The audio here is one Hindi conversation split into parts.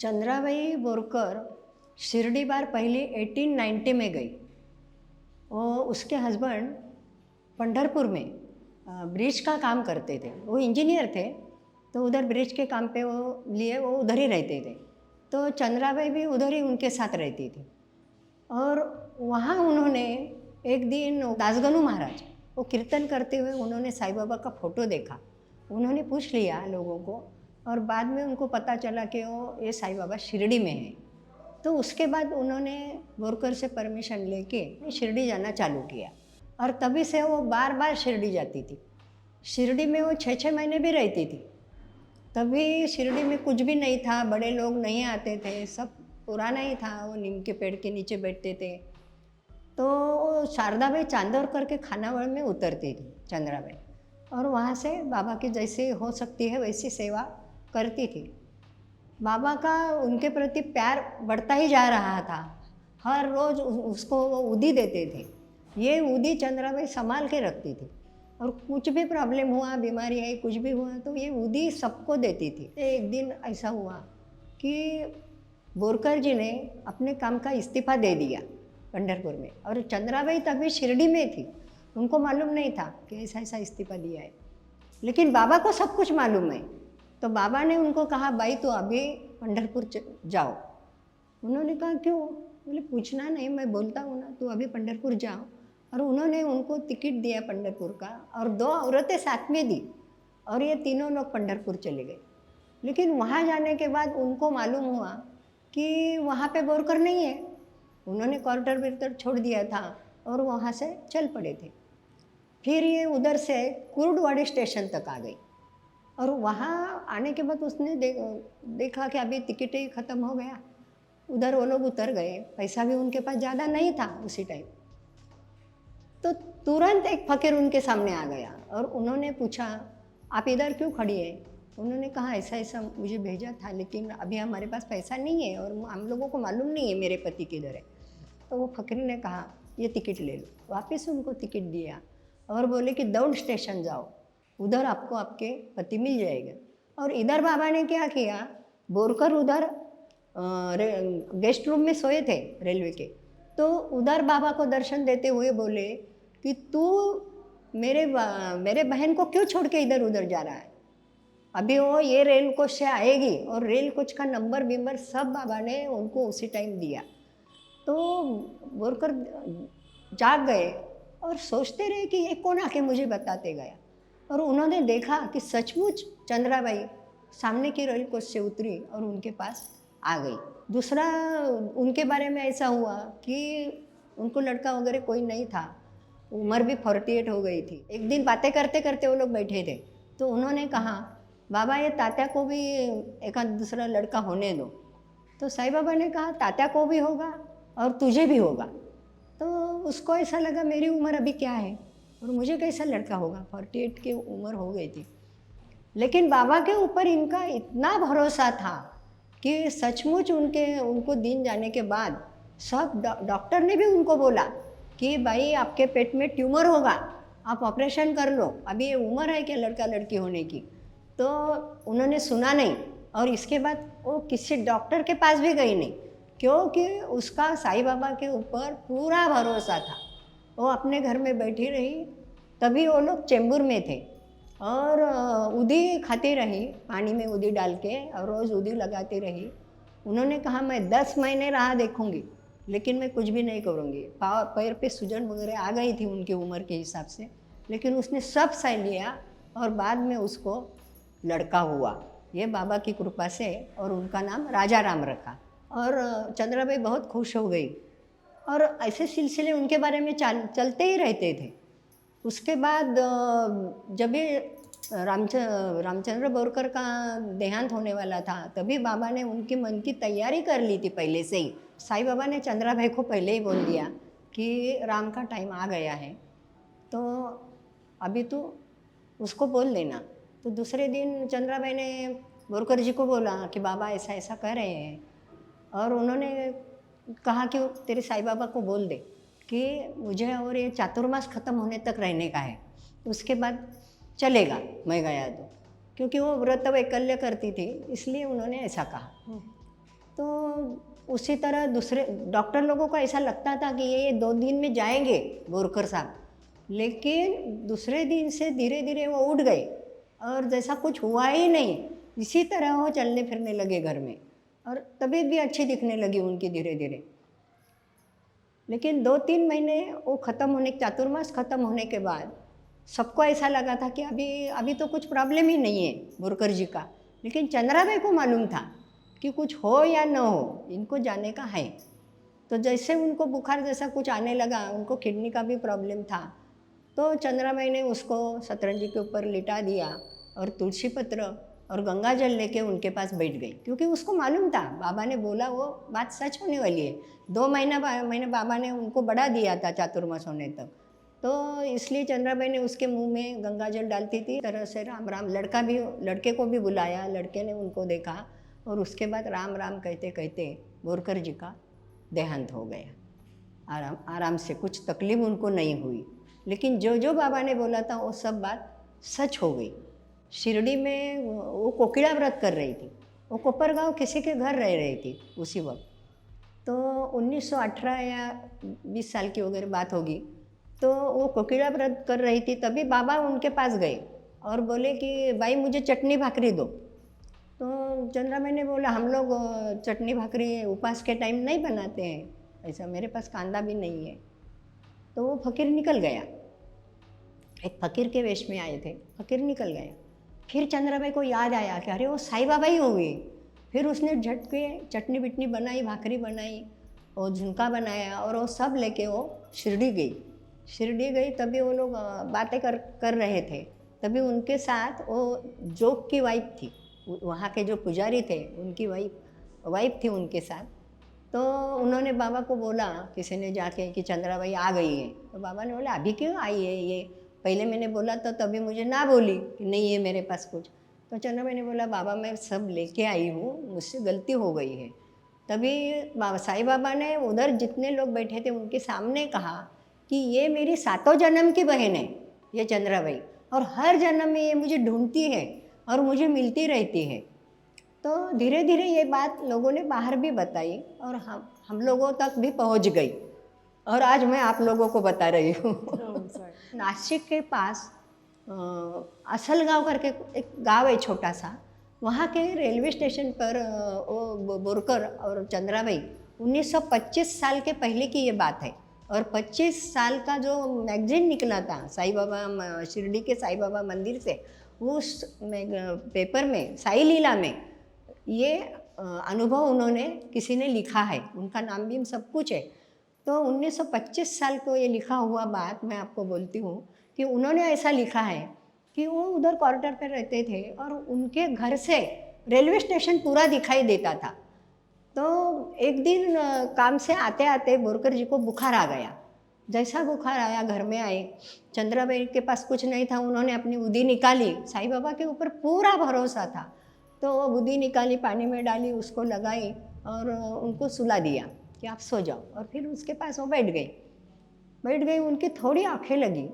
चंद्राबाई बोरकर शिरडी बार पहली 1890 में गई। वो उसके हस्बैंड पंढरपुर में ब्रिज का काम करते थे। वो इंजीनियर थे, तो उधर ब्रिज के काम पे वो उधर ही रहते थे। तो चंद्राबाई भी उधर ही उनके साथ रहती थी। और वहाँ उन्होंने एक दिन दासगणु महाराज वो कीर्तन करते हुए उन्होंने साईं बाबा का फ़ोटो देखा। उन्होंने पूछ लिया लोगों को, और बाद में उनको पता चला कि ये साईं बाबा शिरडी में है। तो उसके बाद उन्होंने बोरकर से परमिशन लेके शिरडी जाना चालू किया, और तभी से वो बार बार शिरडी जाती थी। शिरडी में वो 6-6 महीने भी रहती थी। तभी शिरडी में कुछ भी नहीं था, बड़े लोग नहीं आते थे, सब पुराना ही था। वो नीम के पेड़ के नीचे बैठते थे। तो शारदाबाई चांदौर करके खानावड़ में उतरती थी चंद्राबाई, और वहाँ से बाबा की जैसे हो सकती है वैसी सेवा करती थी। बाबा का उनके प्रति प्यार बढ़ता ही जा रहा था। हर रोज़ उसको वो उदी देते थे। ये उदी चंद्राबाई संभाल के रखती थी, और कुछ भी प्रॉब्लम हुआ, बीमारी आई, कुछ भी हुआ तो ये उदी सबको देती थी। एक दिन ऐसा हुआ कि बोरकर जी ने अपने काम का इस्तीफ़ा दे दिया पंढरपुर में, और चंद्राबाई तभी शिरडी में थी। उनको मालूम नहीं था कि ऐसा ऐसा इस्तीफ़ा दिया है, लेकिन बाबा को सब कुछ मालूम है। तो बाबा ने उनको कहा, भाई तो अभी पंढरपुर जाओ। उन्होंने कहा क्यों? बोले पूछना नहीं, मैं बोलता हूँ ना, तू अभी पंढरपुर जाओ। और उन्होंने उनको टिकट दिया पंढरपुर का, और 2 औरतें साथ में दी, और ये तीनों लोग पंढरपुर चले गए। लेकिन वहाँ जाने के बाद उनको मालूम हुआ कि वहाँ पे बोरकर नहीं है। उन्होंने क्वार्टर विर्टर छोड़ दिया था और वहाँ से चल पड़े थे। फिर ये उधर से कुर्डवाड़ी स्टेशन तक आ गई, और वहाँ आने के बाद उसने देखा कि अभी टिकट ही ख़त्म हो गया। उधर वो लोग उतर गए, पैसा भी उनके पास ज़्यादा नहीं था उसी टाइम। तो तुरंत एक फ़कीर उनके सामने आ गया, और उन्होंने पूछा, आप इधर क्यों खड़ी है? उन्होंने कहा, ऐसा ऐसा मुझे भेजा था, लेकिन अभी हमारे पास पैसा नहीं है, और हम लोगों को मालूम नहीं है मेरे पति किधर है। तो वो फ़कीर ने कहा, ये टिकट ले लो। वापस उनको टिकट दिया, और बोले कि दौड़ स्टेशन जाओ, उधर आपको आपके पति मिल जाएगा। और इधर बाबा ने क्या किया, बोरकर उधर गेस्ट रूम में सोए थे रेलवे के। तो उधर बाबा को दर्शन देते हुए बोले कि तू मेरे बहन को क्यों छोड़ के इधर उधर जा रहा है? अभी वो ये रेल कोच से आएगी, और रेल कोच का नंबर बिंबर सब बाबा ने उनको उसी टाइम दिया। तो बोरकर जाग गए और सोचते रहे कि ये कौन आके मुझे बताते गया। और उन्होंने देखा कि सचमुच चंद्राबाई सामने की रेल कोच से उतरी और उनके पास आ गई। दूसरा उनके बारे में ऐसा हुआ कि उनको लड़का वगैरह कोई नहीं था, उम्र भी 48 हो गई थी। एक दिन बातें करते करते वो लोग बैठे थे, तो उन्होंने कहा, बाबा ये तात्या को भी एक दूसरा लड़का होने दो। तो साईं बाबा ने कहा, तात्या को भी होगा और तुझे भी होगा। तो उसको ऐसा लगा, मेरी उम्र अभी क्या है और मुझे कैसा लड़का होगा, 48 की उम्र हो गई थी। लेकिन बाबा के ऊपर इनका इतना भरोसा था कि सचमुच उनको दिन जाने के बाद सब डॉक्टर ने भी उनको बोला कि भाई आपके पेट में ट्यूमर होगा, आप ऑपरेशन कर लो, अभी ये उम्र है क्या लड़का लड़की होने की। तो उन्होंने सुना नहीं, और इसके बाद वो किसी डॉक्टर के पास भी गई नहीं, क्योंकि उसका साईं बाबा के ऊपर पूरा भरोसा था। वो अपने घर में बैठी रही। तभी वो लोग चेंबूर में थे, और उदी खाती रही, पानी में उदी डाल के, और रोज़ उदी लगाती रही। उन्होंने कहा, मैं 10 महीने राह देखूंगी, लेकिन मैं कुछ भी नहीं करूँगी। पैर पे सूजन वगैरह आ गई थी उनकी उम्र के हिसाब से, लेकिन उसने सब सह लिया, और बाद में उसको लड़का हुआ, ये बाबा की कृपा से, और उनका नाम राजा राम रखा। और चंद्राबाई बहुत खुश हो गई, और ऐसे सिलसिले उनके बारे में चलते ही रहते थे। उसके बाद जब ये रामचंद्र बोरकर का देहांत होने वाला था, तभी बाबा ने उनकी मन की तैयारी कर ली थी पहले से ही। साईं बाबा ने चंद्राबाई को पहले ही बोल दिया कि राम का टाइम आ गया है, तो अभी तो उसको बोल देना। तो दूसरे दिन चंद्राबाई ने बोरकर जी को बोला कि बाबा ऐसा ऐसा कह रहे हैं, और उन्होंने कहा कि तेरे साईं बाबा को बोल दे कि मुझे और ये चातुर्मास ख़त्म होने तक रहने का है, उसके बाद चलेगा मैं गया तो, क्योंकि वो व्रत वैकल्य करती थी, इसलिए उन्होंने ऐसा कहा। तो उसी तरह दूसरे डॉक्टर लोगों को ऐसा लगता था कि ये 2 दिन में जाएंगे बोरकर साहब, लेकिन दूसरे दिन से धीरे धीरे वो उठ गए और जैसा कुछ हुआ ही नहीं, इसी तरह वो चलने फिरने लगे घर में और तबीयत भी अच्छी दिखने लगी उनकी धीरे धीरे। लेकिन 2-3 महीने वो ख़त्म होने, चातुर्मास ख़त्म होने के बाद सबको ऐसा लगा था कि अभी अभी तो कुछ प्रॉब्लम ही नहीं है बोरकर जी का, लेकिन चंद्राबाई को मालूम था कि कुछ हो या न हो इनको जाने का है। तो जैसे उनको बुखार जैसा कुछ आने लगा, उनको किडनी का भी प्रॉब्लम था, तो चंद्राबाई ने उसको सतरंजी के ऊपर लिटा दिया और तुलसी पत्र और गंगा जल लेके उनके पास बैठ गई, क्योंकि उसको मालूम था बाबा ने बोला वो बात सच होने वाली है। 2 महीने बाबा ने उनको बढ़ा दिया था चातुर्मास होने तक, तो इसलिए चंद्राबाई ने उसके मुंह में गंगा जल डालती थी। तरह से राम राम, लड़के को भी बुलाया, लड़के ने उनको देखा और उसके बाद राम राम कहते कहते बोरकर जी का देहांत हो गया। आराम से, कुछ तकलीफ उनको नहीं हुई, लेकिन जो जो बाबा ने बोला था वो सब बात सच हो गई। शिरडी में वो कोकिला व्रत कर रही थी, वो कोपरगांव किसी के घर रह रही थी उसी वक्त, तो 1918 या 20 साल की वगैरह बात होगी। तो वो कोकिला व्रत कर रही थी, तभी बाबा उनके पास गए और बोले कि भाई मुझे चटनी भाकरी दो। तो चंद्राबाई ने बोला हम लोग चटनी भाकरी उपवास के टाइम नहीं बनाते हैं, ऐसा मेरे पास कांदा भी नहीं है। तो वो फकीर निकल गया, एक फकीर के वेश में आए थे, फकीर निकल गया। फिर चंद्राबाई को याद आया कि अरे वो साईं बाबा ही हो गए। फिर उसने झट के चटनी बिटनी बनाई, भाकरी बनाई और झुमका बनाया और वो सब लेके वो शिरडी गई। तभी वो लोग बातें कर रहे थे, तभी उनके साथ वो जोग की वाइफ थी, वहाँ के जो पुजारी थे उनकी वाइफ थी उनके साथ। तो उन्होंने बाबा को बोला किसी ने जाके कि चंद्राबाई आ गई है। तो बाबा ने बोला अभी क्यों आई है ये, पहले मैंने बोला तो तभी मुझे ना बोली कि नहीं है मेरे पास कुछ। तो चंद्राबाई ने बोला बाबा मैं सब लेके आई हूँ, मुझसे गलती हो गई है। तभी साईं बाबा ने उधर जितने लोग बैठे थे उनके सामने कहा कि ये मेरी 7 जन्म की बहन है ये चंद्राबाई, और हर जन्म में ये मुझे ढूंढती है और मुझे मिलती रहती है। तो धीरे धीरे ये बात लोगों ने बाहर भी बताई और हम लोगों तक भी पहुंच गई, और आज मैं आप लोगों को बता रही हूँ। नासिक के पास असलगांव करके एक गांव है छोटा सा, वहाँ के रेलवे स्टेशन पर वो बोरकर और चंद्राबाई 1925 साल के पहले की ये बात है, और 25 साल का जो मैगजीन निकला था साईं बाबा शिरडी के साईं बाबा मंदिर से, उस पेपर में साई लीला में ये अनुभव उन्होंने किसी ने लिखा है, उनका नाम भी सब कुछ है। तो 1925 साल को ये लिखा हुआ बात मैं आपको बोलती हूँ कि उन्होंने ऐसा लिखा है कि वो उधर क्वार्टर पर रहते थे और उनके घर से रेलवे स्टेशन पूरा दिखाई देता था। तो एक दिन काम से आते आते बोरकर जी को बुखार आ गया। जैसा बुखार आया घर में आए, चंद्राबाई के पास कुछ नहीं था, उन्होंने अपनी उदी निकाली, साईं बाबा के ऊपर पूरा भरोसा था, तो वो बुदी निकाली, पानी में डाली, उसको लगाई और उनको सुला दिया कि आप सो जाओ। और फिर उसके पास वो बैठ गई। उनकी थोड़ी आँखें लगी,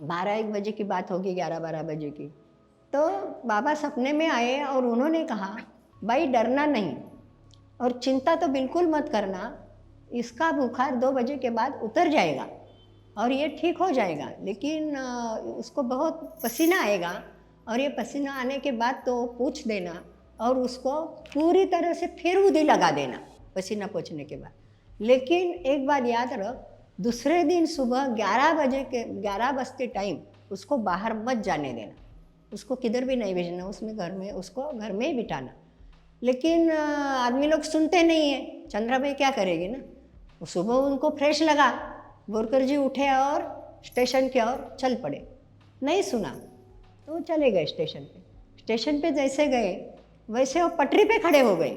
12-1 बजे की बात होगी, 11-12 बजे की। तो बाबा सपने में आए और उन्होंने कहा भाई डरना नहीं और चिंता तो बिल्कुल मत करना, इसका बुखार 2 बजे के बाद उतर जाएगा और ये ठीक हो जाएगा, लेकिन उसको बहुत पसीना आएगा और ये पसीना आने के बाद तो पूछ देना और उसको पूरी तरह से फिर उदी लगा देना पसीना पोंछने के बाद। लेकिन एक बात याद रख, दूसरे दिन सुबह 11 बजते टाइम उसको बाहर मत जाने देना, उसको किधर भी नहीं भेजना, उसमें घर में उसको घर में ही बिठाना। लेकिन आदमी लोग सुनते नहीं हैं, चंद्राबाई क्या करेगी ना। सुबह उनको फ्रेश लगा, बोरकर जी उठे और स्टेशन की ओर चल पड़े, नहीं सुना तो चले गए स्टेशन पे जैसे गए वैसे वो पटरी पे खड़े हो गए,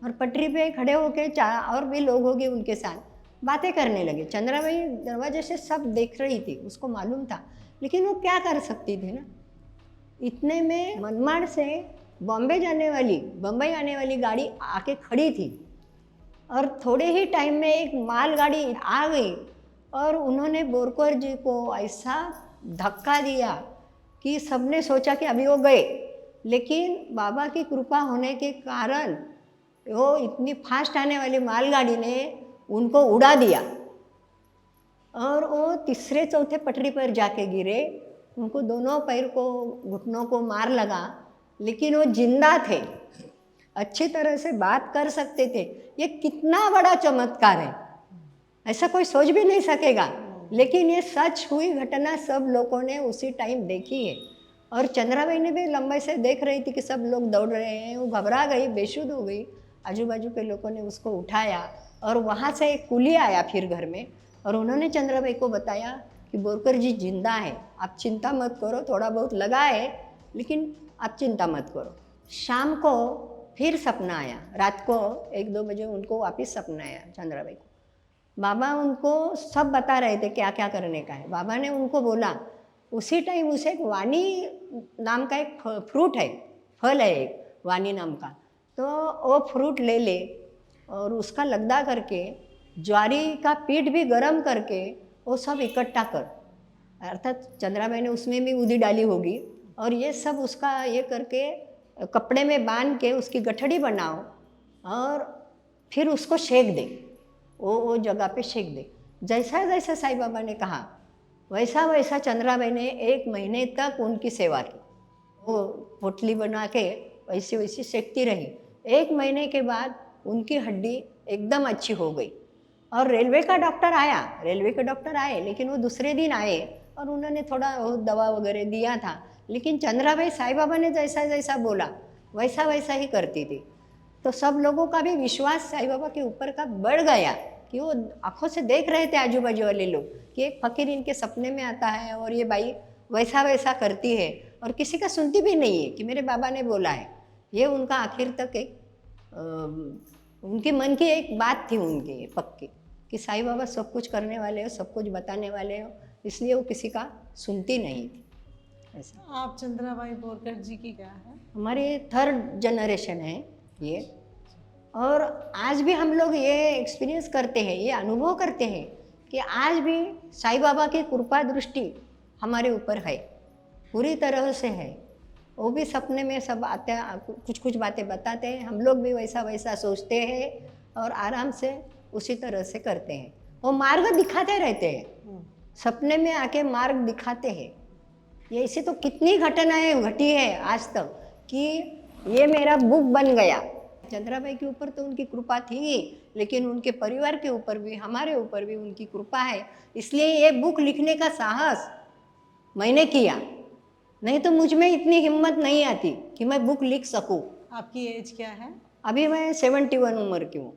और पटरी पे खड़े होकर और भी लोग होंगे उनके साथ बातें करने लगे। चंद्राबाई दरवाजे से सब देख रही थी, उसको मालूम था, लेकिन वो क्या कर सकती थी ना। इतने में मनमाड़ से बम्बई आने वाली गाड़ी आके खड़ी थी और थोड़े ही टाइम में एक मालगाड़ी आ गई और उन्होंने बोरकर जी को ऐसा धक्का दिया कि सबने सोचा कि अभी वो गए, लेकिन बाबा की कृपा होने के कारण वो इतनी फास्ट आने वाली मालगाड़ी ने उनको उड़ा दिया और वो तीसरे चौथे पटरी पर जाके गिरे। उनको दोनों पैर को, घुटनों को मार लगा, लेकिन वो जिंदा थे, अच्छी तरह से बात कर सकते थे। ये कितना बड़ा चमत्कार है, ऐसा कोई सोच भी नहीं सकेगा। लेकिन ये सच हुई घटना सब लोगों ने उसी टाइम देखी है। और चंद्राबाई ने भी लंबे से देख रही थी कि सब लोग दौड़ रहे हैं, वो घबरा गई, बेसुध हो गई। आजू बाजू के लोगों ने उसको उठाया और वहाँ से एक कुली आया फिर घर में, और उन्होंने चंद्राबाई को बताया कि बोरकर जी जिंदा है, आप चिंता मत करो, थोड़ा बहुत लगा है लेकिन आप चिंता मत करो। शाम को फिर सपना आया, रात को 1-2 बजे उनको वापस सपना आया चंद्राबाई को। बाबा उनको सब बता रहे थे क्या क्या करने का है। बाबा ने उनको बोला, उसी टाइम उसे एक वानी नाम का एक फ्रूट है, फल है एक वानी नाम का, तो वो फ्रूट ले ले और उसका लग्दा करके ज्वारी का पीठ भी गरम करके वो सब इकट्ठा कर, अर्थात चंद्राबाई ने उसमें भी उदी डाली होगी, और ये सब उसका ये करके कपड़े में बांध के उसकी गठड़ी बनाओ और फिर उसको सेक दे, वो जगह पे सेक दे। जैसा जैसा साईं बाबा ने कहा वैसा वैसा चंद्राबाई ने 1 महीने तक उनकी सेवा की। वो पोटली बना के वैसी वैसी सेकती रही। 1 महीने के बाद उनकी हड्डी एकदम अच्छी हो गई। और रेलवे का डॉक्टर आया, रेलवे के डॉक्टर आए, लेकिन वो दूसरे दिन आए और उन्होंने थोड़ा दवा वगैरह दिया था। लेकिन चंद्राबाई साईं बाबा ने जैसा जैसा बोला वैसा वैसा ही करती थी। तो सब लोगों का भी विश्वास साईं बाबा के ऊपर का बढ़ गया कि वो आंखों से देख रहे थे आजू बाजू वाले लोग कि एक फकीर इनके सपने में आता है और ये बाई वैसा वैसा करती है, और किसी का सुनती भी नहीं है कि मेरे बाबा ने बोला है। ये उनका आखिर तक एक उनके मन की एक बात थी उनकी पक्की कि साईं बाबा सब कुछ करने वाले हो, सब कुछ बताने वाले हो, इसलिए वो किसी का सुनती नहीं थी। ऐसा आप चंद्राबाई बोरकर जी की क्या है? हमारे 3rd जनरेशन है ये। और आज भी हम लोग ये एक्सपीरियंस करते हैं, ये अनुभव करते हैं कि आज भी साईं बाबा की कृपा दृष्टि हमारे ऊपर है, पूरी तरह से है। वो भी सपने में सब आते, कुछ कुछ बातें बताते हैं, हम लोग भी वैसा वैसा सोचते हैं और आराम से उसी तरह से करते हैं। वो मार्ग दिखाते रहते हैं, सपने में आके मार्ग दिखाते हैं। ये ऐसी तो कितनी घटनाएं घटी है आज तक कि ये मेरा बुक बन गया। चंद्राबाई के ऊपर तो उनकी कृपा थी, लेकिन उनके परिवार के ऊपर भी, हमारे ऊपर भी उनकी कृपा है, इसलिए ये बुक लिखने का साहस मैंने किया। नहीं तो मुझ में इतनी हिम्मत नहीं आती कि मैं बुक लिख सकूं। आपकी एज क्या है? अभी मैं 71 उम्र की हूँ।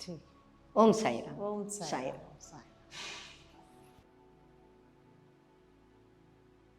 ठीक। ओम साई राम। ओम साई साई राम।